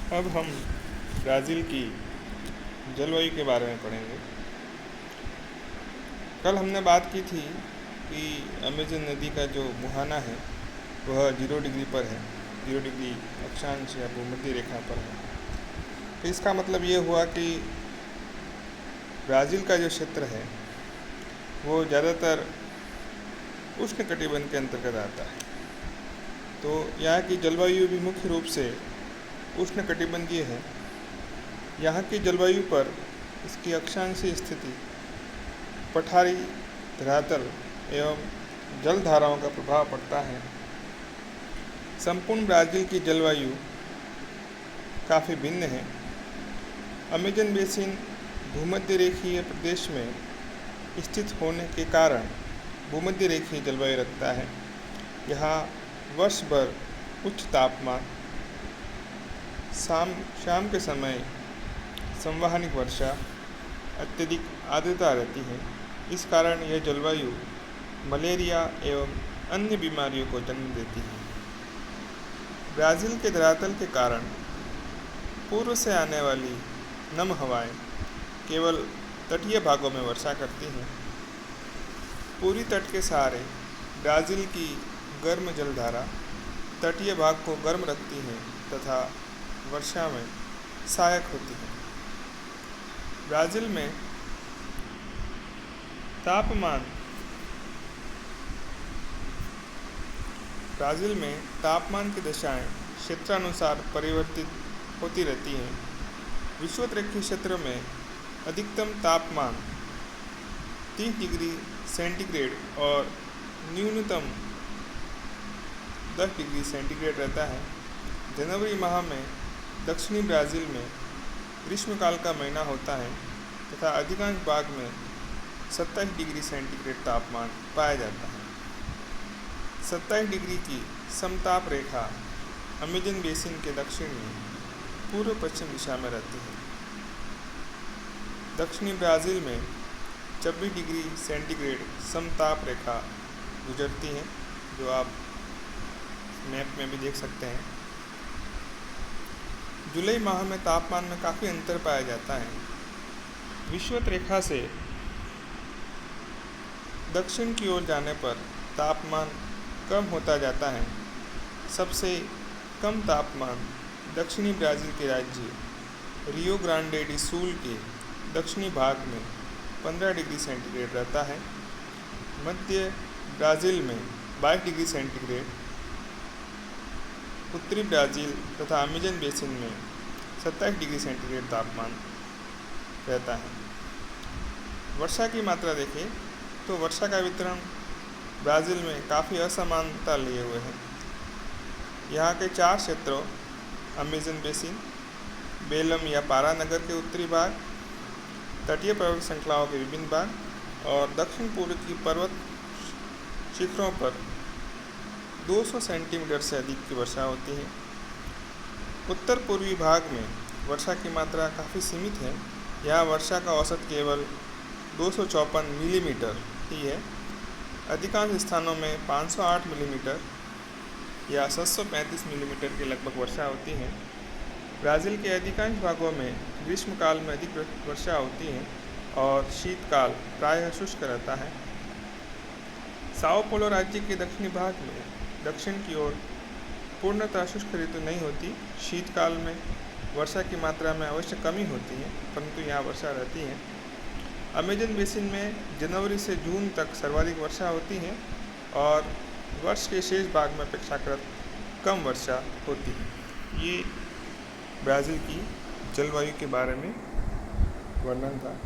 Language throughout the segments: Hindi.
अब हम ब्राज़ील की जलवायु के बारे में पढ़ेंगे। कल हमने बात की थी कि अमेज़न नदी का जो मुहाना है वह 0 डिग्री पर है, 0 डिग्री अक्षांश या भूमध्य रेखा पर है। तो इसका मतलब ये हुआ कि ब्राज़ील का जो क्षेत्र है वो ज़्यादातर उष्णकटिबंध के अंतर्गत आता है। तो यहाँ की जलवायु भी मुख्य रूप से उष्णकटिबंधीय है। यहाँ की जलवायु पर इसकी अक्षांशीय स्थिति, पठारी, धरातल एवं जलधाराओं का प्रभाव पड़ता है। संपूर्ण ब्राज़ील की जलवायु काफ़ी भिन्न है। अमेज़न बेसिन भूमध्य रेखीय प्रदेश में स्थित होने के कारण भूमध्य रेखीय जलवायु रखता है। यहाँ वर्ष भर उच्च तापमान, शाम के समय संवहनिक वर्षा, अत्यधिक आर्द्रता रहती है। इस कारण यह जलवायु मलेरिया एवं अन्य बीमारियों को जन्म देती है। ब्राज़ील के धरातल के कारण पूर्व से आने वाली नम हवाएं केवल तटीय भागों में वर्षा करती हैं। पूरी तट के सहारे ब्राज़ील की गर्म जलधारा तटीय भाग को गर्म रखती है तथा वर्षा में सहायक होती है। ब्राज़ील में तापमान की दशाएं क्षेत्रानुसार परिवर्तित होती रहती हैं। विषुवत-रेखीय क्षेत्र में अधिकतम तापमान 30 डिग्री सेंटीग्रेड और न्यूनतम 10 डिग्री सेंटीग्रेड रहता है। जनवरी माह में दक्षिणी ब्राज़ील में ग्रीष्मकाल का महीना होता है तथा अधिकांश भाग में 27 डिग्री सेंटीग्रेड तापमान पाया जाता है। 27 डिग्री की समताप रेखा अमेज़न बेसिन के दक्षिण में पूर्व पश्चिम दिशा में रहती है। दक्षिणी ब्राज़ील में 26 डिग्री सेंटीग्रेड समताप रेखा गुजरती है, जो आप मैप में भी देख सकते हैं। जुलाई माह में तापमान में काफ़ी अंतर पाया जाता है। विषुवत रेखा से दक्षिण की ओर जाने पर तापमान कम होता जाता है। सबसे कम तापमान दक्षिणी ब्राज़ील के राज्य रियो ग्रांडे डी सूल के दक्षिणी भाग में 15 डिग्री सेंटीग्रेड रहता है। मध्य ब्राज़ील में 22 डिग्री सेंटीग्रेड, उत्तरी ब्राज़ील तथा अमेज़न बेसिन में 27 डिग्री सेंटीग्रेड तापमान रहता है। वर्षा की मात्रा देखें तो वर्षा का वितरण ब्राज़ील में काफ़ी असमानता लिए हुए है। यहाँ के 4 क्षेत्रों अमेज़न बेसिन, बेलम या पारा नगर के उत्तरी भाग, तटीय पर्वत श्रृंखलाओं के विभिन्न भाग और दक्षिण पूर्व की पर्वत शिखरों पर 200 सेंटीमीटर से अधिक की वर्षा होती है। उत्तर पूर्वी भाग में वर्षा की मात्रा काफ़ी सीमित है। यहाँ वर्षा का औसत केवल 254 मिलीमीटर ही है। अधिकांश स्थानों में 508 मिलीमीटर या 735 मिलीमीटर के लगभग वर्षा होती है। ब्राज़ील के अधिकांश भागों में ग्रीष्मकाल में अधिक वर्षा होती है और शीतकाल प्रायः शुष्क रहता है। साओ पोलो राज्य के दक्षिणी भाग में दक्षिण की ओर पूर्णतः शुष्क ऋतु नहीं होती। शीतकाल में वर्षा की मात्रा में अवश्य कमी होती है, परंतु यहाँ वर्षा रहती है। अमेज़न बेसिन में जनवरी से जून तक सर्वाधिक वर्षा होती है और वर्ष के शेष भाग में अपेक्षाकृत कम वर्षा होती है। ये ब्राज़ील की जलवायु के बारे में वर्णन था।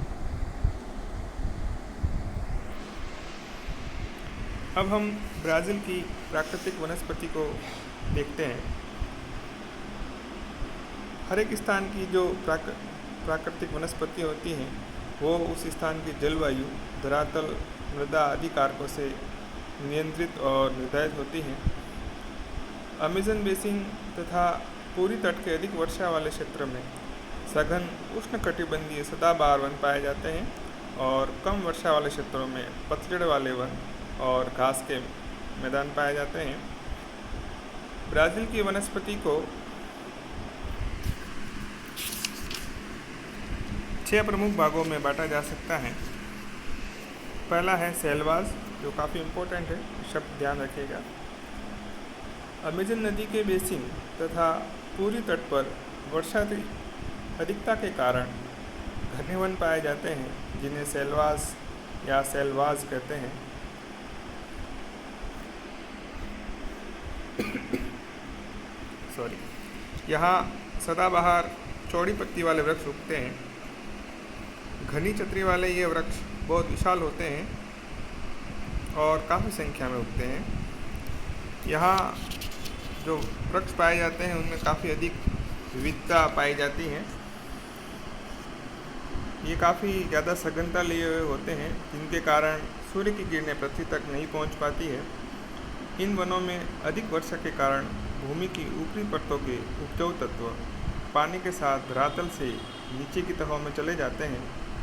अब हम ब्राज़ील की प्राकृतिक वनस्पति को देखते हैं। हर एक स्थान की जो प्राकृतिक वनस्पति होती हैं वो उस स्थान की जलवायु, धरातल, मृदा आदि कारकों से नियंत्रित और निर्धारित होती हैं। अमेज़न बेसिन तथा पूरी तट के अधिक वर्षा वाले क्षेत्र में सघन उष्णकटिबंधीय सदाबहार वन पाए जाते हैं और कम वर्षा वाले क्षेत्रों में पतझड़ वाले वन और घास के मैदान पाए जाते हैं। ब्राज़ील की वनस्पति को 6 प्रमुख भागों में बांटा जा सकता है। पहला है सेलवास, जो काफ़ी इम्पोर्टेंट है, शब्द ध्यान रखिएगा। अमेजन नदी के बेसिन तथा पूरी तट पर वर्षा की अधिकता के कारण घने वन पाए जाते हैं, जिन्हें सेलवास या सेलवाज कहते हैं। यहाँ सदाबहार चौड़ी पत्ती वाले वृक्ष उगते हैं। घनी छतरी वाले ये वृक्ष बहुत विशाल होते हैं और काफ़ी संख्या में उगते हैं। यहाँ जो वृक्ष पाए जाते हैं उनमें काफ़ी अधिक विविधता पाई जाती है। ये काफ़ी ज़्यादा सघनता लिए हुए होते हैं, जिनके कारण सूर्य की किरणें पृथ्वी तक नहीं पहुंच पाती है। इन वनों में अधिक वर्षा के कारण भूमि की ऊपरी परतों के उपजाऊ तत्व पानी के साथ धरातल से नीचे की तहों में चले जाते हैं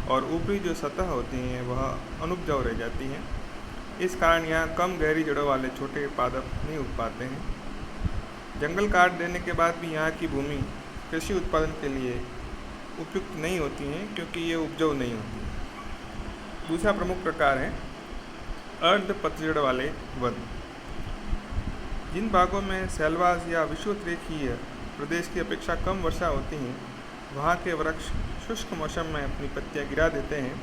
और ऊपरी जो सतह होती हैं वह अनुपजाऊ रह जाती हैं। इस कारण यहाँ कम गहरी जड़ों वाले छोटे पादप नहीं उग पाते हैं। जंगल काट देने के बाद भी यहाँ की भूमि कृषि उत्पादन के लिए उपयुक्त नहीं होती हैं, क्योंकि ये उपजाऊ नहीं होती। दूसरा प्रमुख प्रकार है अर्ध पतझड़ वाले वन। जिन भागों में सेलवास या विषुवतरेखीय प्रदेश की अपेक्षा कम वर्षा होती है, वहाँ के वृक्ष शुष्क मौसम में अपनी पत्तियाँ गिरा देते हैं।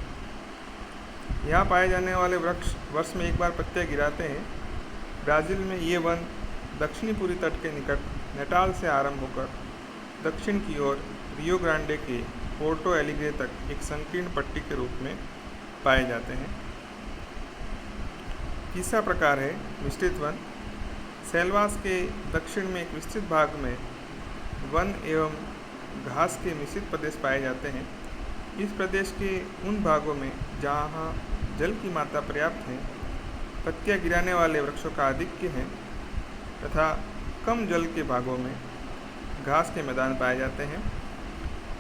यहाँ पाए जाने वाले वृक्ष वर्ष में एक बार पत्तियाँ गिराते हैं। ब्राज़ील में ये वन दक्षिणी पूरी तट के निकट नेटाल से आरंभ होकर दक्षिण की ओर रियो ग्रांडे के पोर्टो एलिग्रे तक एक संकीर्ण पट्टी के रूप में पाए जाते हैं। तीसरा प्रकार है मिश्रित वन। सेलवास के दक्षिण में एक विस्तृत भाग में वन एवं घास के मिश्रित प्रदेश पाए जाते हैं। इस प्रदेश के उन भागों में जहाँ जल की मात्रा पर्याप्त है, पत्तियाँ गिराने वाले वृक्षों का आधिक्य है तथा कम जल के भागों में घास के मैदान पाए जाते हैं।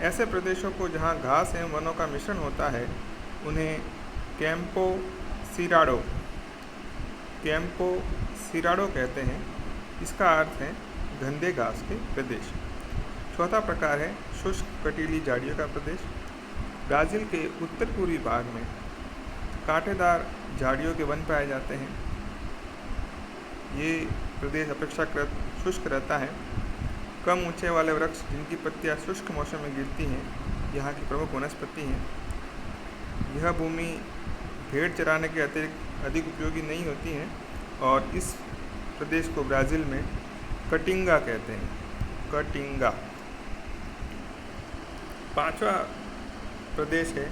ऐसे प्रदेशों को जहाँ घास एवं वनों का मिश्रण होता है, उन्हें कैंपो सिराडो कहते हैं। इसका अर्थ है गंदे घास के प्रदेश। चौथा प्रकार है शुष्क कटीली झाड़ियों का प्रदेश। ब्राज़ील के उत्तर पूर्वी भाग में कांटेदार झाड़ियों के वन पाए जाते हैं। ये प्रदेश अपेक्षाकृत शुष्क रहता है। कम ऊंचे वाले वृक्ष जिनकी पत्तियां शुष्क मौसम में गिरती हैं, यहाँ की प्रमुख वनस्पति हैं। यह भूमि भेड़ चराने के अतिरिक्त अधिक उपयोगी नहीं होती है और इस प्रदेश को ब्राज़ील में कटिंगा कहते हैं। कटिंगा। पांचवा प्रदेश है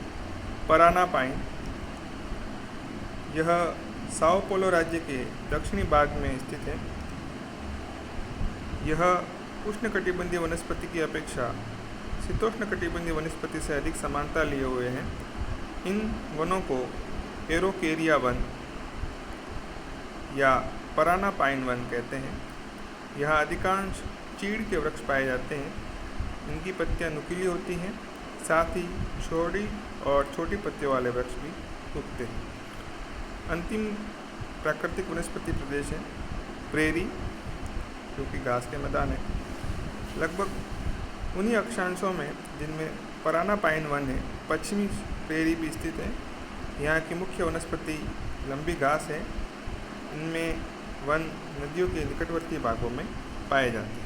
पराना पाइन। यह साओ पोलो राज्य के दक्षिणी भाग में स्थित है। यह उष्णकटिबंधीय वनस्पति की अपेक्षा शीतोष्णकटिबंधीय वनस्पति से अधिक समानता लिए हुए हैं। इन वनों को एरोकेरिया वन या पराना पाइन वन कहते हैं। यहाँ अधिकांश चीड़ के वृक्ष पाए जाते हैं। इनकी पत्तियाँ नुकीली होती हैं, साथ ही छोटी और छोटी पत्तियों वाले वृक्ष भी उगते हैं। अंतिम प्राकृतिक वनस्पति प्रदेश है प्रेरी, जो कि घास के मैदान है। लगभग उन्हीं अक्षांशों में जिनमें पराना पाइन वन है, पश्चिमी प्रेरी भी स्थित है। यहाँ की मुख्य वनस्पति लंबी घास है। इनमें वन नदियों के निकटवर्ती भागों में पाए जाते हैं।